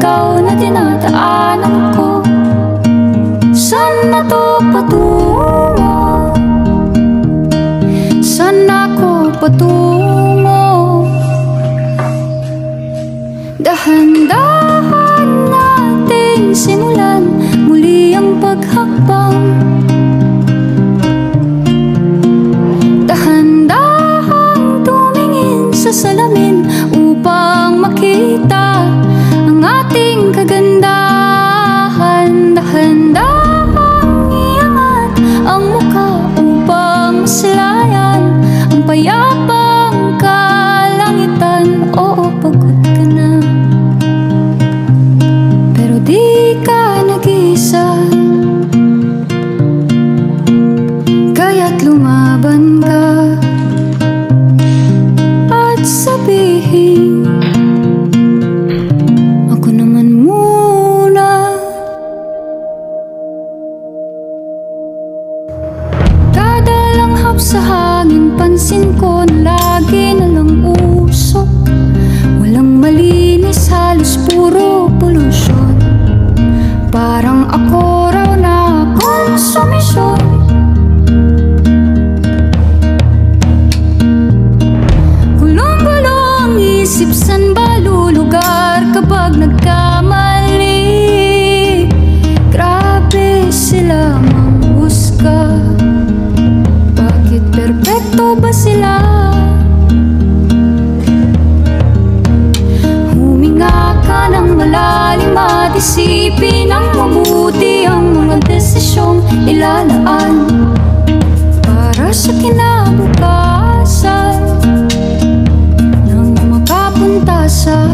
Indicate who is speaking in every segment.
Speaker 1: ikaw na dinadaanan ko. Saan na to patungo? Saan ako patungo? Dahan-dahan nating simulan muli ang paghakbang. Dahan-dahan tumingin sa salamin upang makita ang ating kagandahan. Dahan-dahan iangat ang mukha upang masilayan ang payapang kalangitan. Oo, pagod ka na, pero di ka nag-isa, kaya't lumaban ka at sabihin, ako naman muna. Kada langhap sa hangin, pansin ko na lagi na lang usok. Walang malinis, halos puro polusyon. Parang ako raw na konsumisyon. Gulong-gulo ang isip, san ba lulugar kapag nagkamali? Grabe sila manghusga, bakit perpekto ba sila? Huminga ka ng malalim at isipin ng mabuti ang mga desisyong ilalaan para sa kinabukasan, nang makapunta sa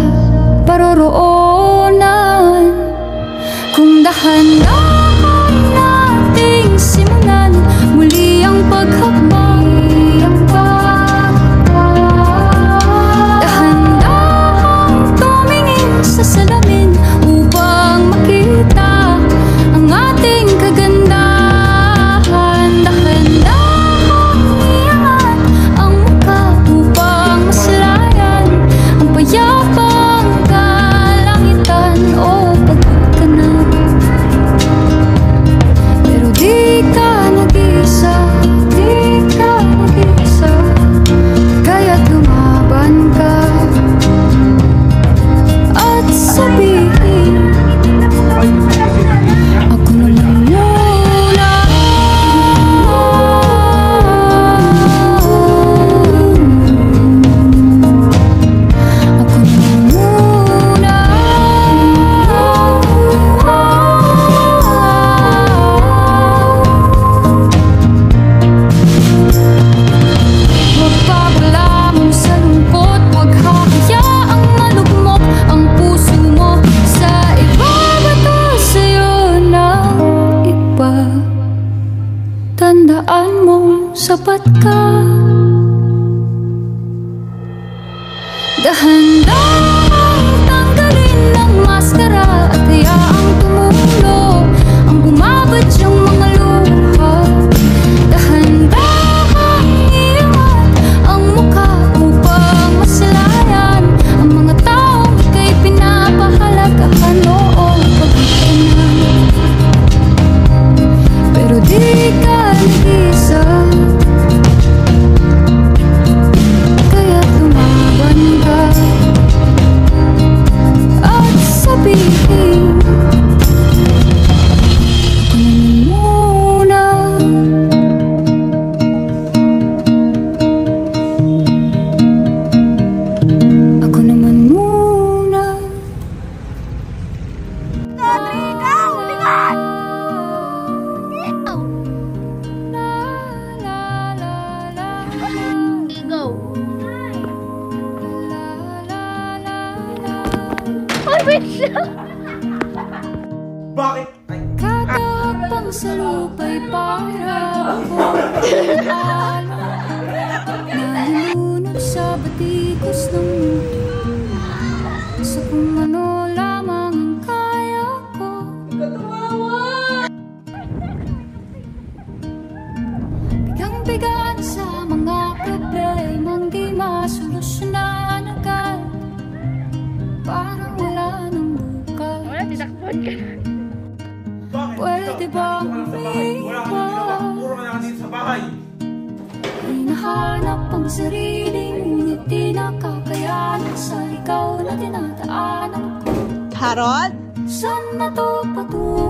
Speaker 1: paroroonan. Kung dahan-dahan nating simulan muli ang paghakbang. Dahan-dahan tumingin sa salamin upang makita ang ating kagandahan. Dahan-dahan iangat ang mukha upang masilayan ang payapang kalangitan. Oh, pagod ka na, pero di ka nag-isa, di ka nag-isa, kaya't lumaban ka at sabihin, ako na lang muna. Ako na lang muna. Huwag papalamon sa lungkot, huwag hahayaang malugmok ang puso mo sa iba. Bato sa'yo ng iba, tandaan mong sapat ka. Dahan-dahan tanggalin ang maskara at hayaang tumulo ang bumabadyang mga luha. Dahan-dahan iangat ang mukha upang masilayan ang mga taong ika'y pinapahalagahan. Oo, pagod ka na, pero di ka nag-isa, kaya't lumaban ka at sabihin, ako naman muna. Ako naman muna.
Speaker 2: Go! Ay, wait lang!
Speaker 3: Bakit? Ay,
Speaker 1: Kada hakbang sa lupa'y para akong nalulunod sa batikos ng mundo, sa kung ano lamang ang kaya ko. Bigang-bigan sa mga problemang di masolusyonan agad, parang wala nang bukas.
Speaker 3: Bakit?
Speaker 1: Pwede bang
Speaker 3: Wala ka ginagawa. Puro ka lang dito sa bahay.
Speaker 1: hinahanap ang sarili, ngunit di nakakayanan sa ikaw na dinadaanan ko.
Speaker 4: Harold?
Speaker 1: Saan na to patungo?